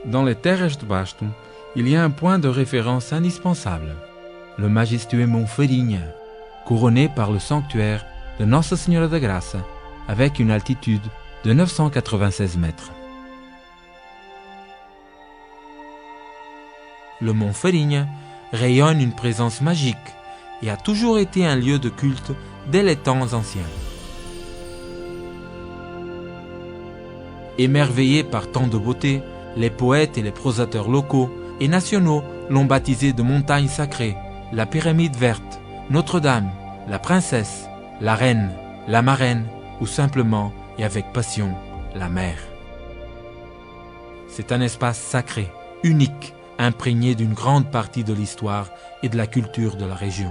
Dans les Terres de Basto, il y a un point de référence indispensable, le majestueux mont Farinha, couronné par le sanctuaire de Nossa Senhora da Graça, avec une altitude de 996 mètres. Le mont Farinha rayonne une présence magique et a toujours été un lieu de culte dès les temps anciens. Émerveillés par tant de beauté, les poètes et les prosateurs locaux et nationaux l'ont baptisé de montagne sacrée, la pyramide verte, Notre-Dame, la princesse, la reine, la marraine ou simplement et avec passion, la mère. C'est un espace sacré, unique, imprégné d'une grande partie de l'histoire et de la culture de la région.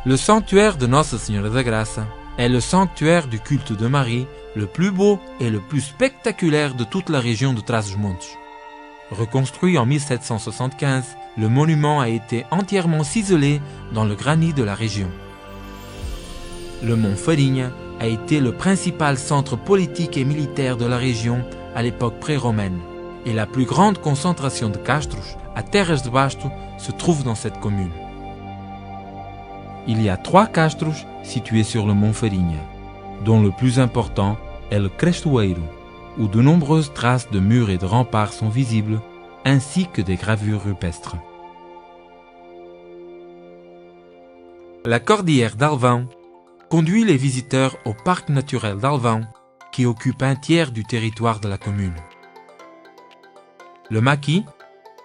Le sanctuaire de Nossa Senhora da Graça est le sanctuaire du culte de Marie le plus beau et le plus spectaculaire de toute la région de Trás-os-Montes. Reconstruit en 1775, le monument a été entièrement ciselé dans le granit de la région. Le mont Farinha a été le principal centre politique et militaire de la région à l'époque pré-romaine, et la plus grande concentration de castros à Terres de Basto se trouve dans cette commune. Il y a 3 castros situés sur le mont Farinha, dont le plus important est le Crestoeiro, où de nombreuses traces de murs et de remparts sont visibles, ainsi que des gravures rupestres. La cordillère d'Alvão conduit les visiteurs au parc naturel d'Alvão, qui occupe un tiers du territoire de la commune. Le maquis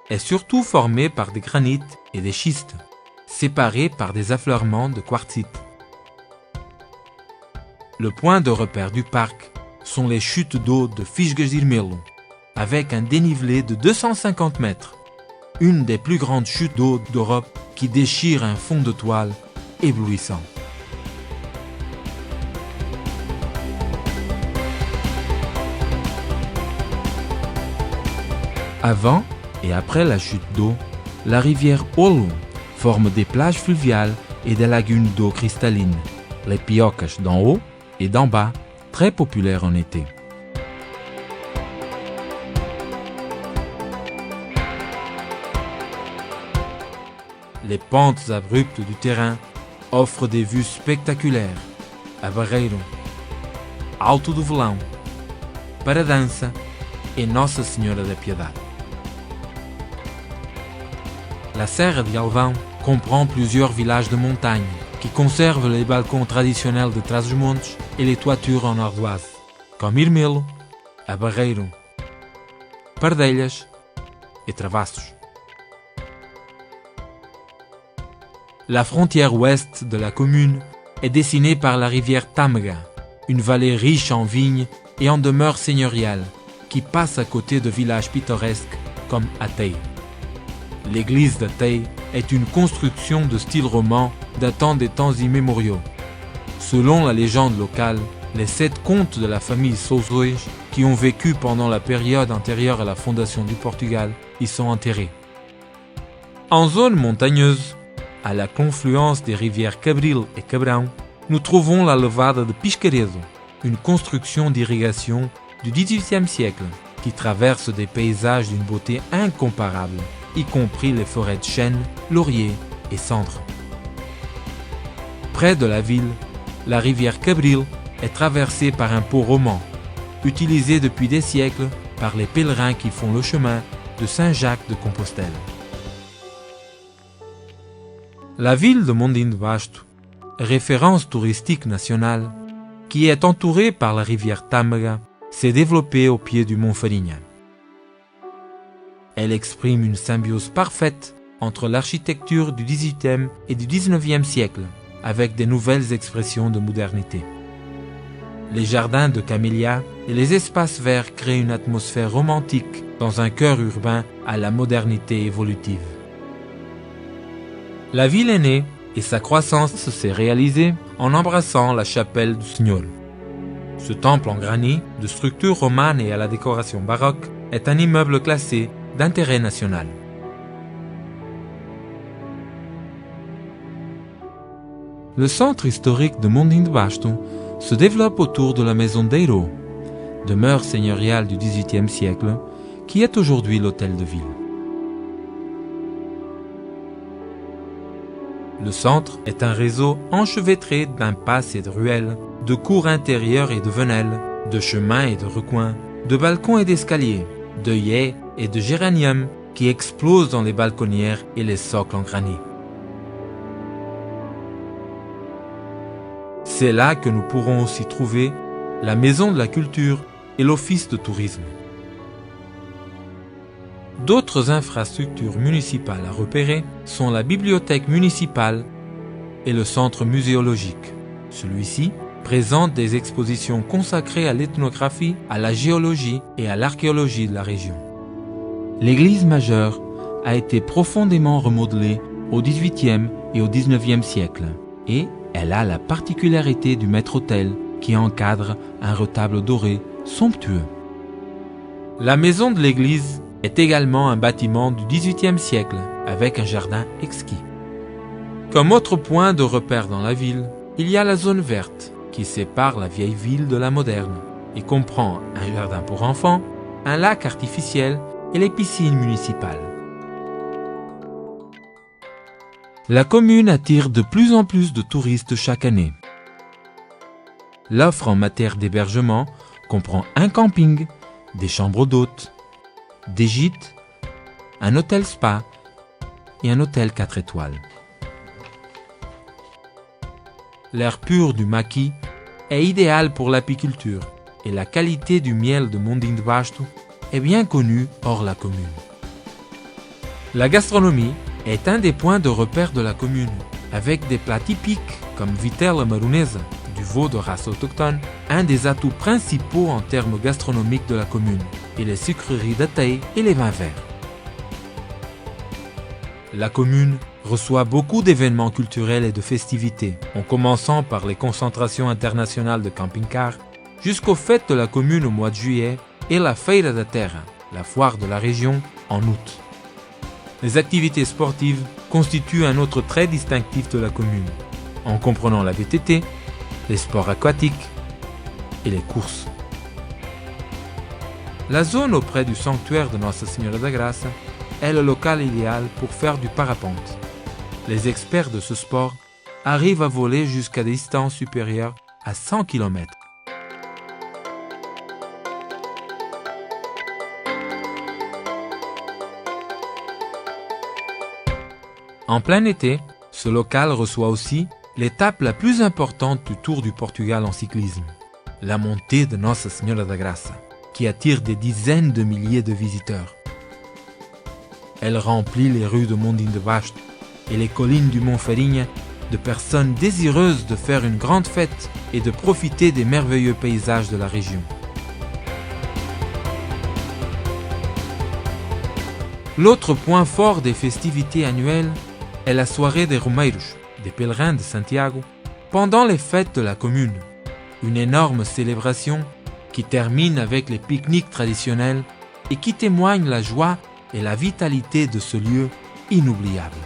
est surtout formé par des granites et des schistes, séparés par des affleurements de quartzite. Le point de repère du parc sont les chutes d'eau de Fisgasirmelo, avec un dénivelé de 250 mètres, une des plus grandes chutes d'eau d'Europe qui déchire un fond de toile éblouissant. Avant et après la chute d'eau, la rivière Olo forme des plages fluviales et des lagunes d'eau cristalline, les piocas d'en haut et d'en bas, très populaires en été. Les pentes abruptes du terrain offrent des vues spectaculaires à Barreiro, Alto do Velão, Paradança et Nossa Senhora da Piedade. La Serra de Alvão comprend plusieurs villages de montagne qui conservent les balcons traditionnels de Trás-os-Montes et les toitures en ardoise, comme Irmelo, a Barreiro, Pardelhas et Travassos. La frontière ouest de la commune est dessinée par la rivière Tâmega, une vallée riche en vignes et en demeures seigneuriales qui passe à côté de villages pittoresques comme Atei. L'église d'Atei est une construction de style roman datant des temps immémoriaux. Selon la légende locale, les 7 comtes de la famille Sousa qui ont vécu pendant la période antérieure à la fondation du Portugal y sont enterrés. En zone montagneuse, à la confluence des rivières Cabril et Cabrão, nous trouvons la levada de Piscaredo, une construction d'irrigation du XVIIIe siècle qui traverse des paysages d'une beauté incomparable, y compris les forêts de chênes, lauriers et cendres. Près de la ville, la rivière Cabril est traversée par un pont roman, utilisé depuis des siècles par les pèlerins qui font le chemin de Saint-Jacques de Compostelle. La ville de Mondim de Basto, référence touristique nationale, qui est entourée par la rivière Tâmega, s'est développée au pied du mont Farinha. Elle exprime une symbiose parfaite entre l'architecture du XVIIIe et du XIXe siècle, avec des nouvelles expressions de modernité. Les jardins de camélias et les espaces verts créent une atmosphère romantique dans un cœur urbain à la modernité évolutive. La ville est née et sa croissance s'est réalisée en embrassant la chapelle du Signol. Ce temple en granit, de structure romane et à la décoration baroque, est un immeuble classé d'intérêt national. Le centre historique de Mondim de Basto se développe autour de la maison d'Eiro, demeure seigneuriale du XVIIIe siècle qui est aujourd'hui l'hôtel de ville. Le centre est un réseau enchevêtré d'impasses et de ruelles, de cours intérieures et de venelles, de chemins et de recoins, de balcons et d'escaliers, d'œillets et de géraniums qui explosent dans les balconnières et les socles en granit. C'est là que nous pourrons aussi trouver la Maison de la Culture et l'Office de tourisme. D'autres infrastructures municipales à repérer sont la bibliothèque municipale et le centre muséologique. Celui-ci présente des expositions consacrées à l'ethnographie, à la géologie et à l'archéologie de la région. L'église majeure a été profondément remodelée au XVIIIe et au XIXe siècle et elle a la particularité du maître-autel qui encadre un retable doré somptueux. La maison de l'église est également un bâtiment du XVIIIe siècle avec un jardin exquis. Comme autre point de repère dans la ville, il y a la zone verte qui sépare la vieille ville de la moderne et comprend un jardin pour enfants, un lac artificiel et les piscines municipales. La commune attire de plus en plus de touristes chaque année. L'offre en matière d'hébergement comprend un camping, des chambres d'hôtes, des gîtes, un hôtel spa et un hôtel 4 étoiles. L'air pur du maquis est idéal pour l'apiculture et la qualité du miel de Mondin de Vasto est bien connue hors la commune. La gastronomie est un des points de repère de la commune, avec des plats typiques comme vitella marunesa, du veau de race autochtone, un des atouts principaux en termes gastronomiques de la commune, et les sucreries d'Ataï et les vins verts. La commune reçoit beaucoup d'événements culturels et de festivités, en commençant par les concentrations internationales de camping-cars, jusqu'aux fêtes de la commune au mois de juillet et la Feira da Terra, la foire de la région, en août. Les activités sportives constituent un autre trait distinctif de la commune, en comprenant la VTT, les sports aquatiques et les courses. La zone auprès du sanctuaire de Nossa Senhora da Graça est le local idéal pour faire du parapente. Les experts de ce sport arrivent à voler jusqu'à des distances supérieures à 100 km. En plein été, ce local reçoit aussi l'étape la plus importante du Tour du Portugal en cyclisme, la montée de Nossa Senhora da Graça, qui attire des dizaines de milliers de visiteurs. Elle remplit les rues de Mondin de Vasto et les collines du Mont Farinha de personnes désireuses de faire une grande fête et de profiter des merveilleux paysages de la région. L'autre point fort des festivités annuelles est la soirée des Romeiros, des pèlerins de Santiago, pendant les fêtes de la commune. Une énorme célébration qui termine avec les pique-niques traditionnels et qui témoigne la joie et la vitalité de ce lieu inoubliable.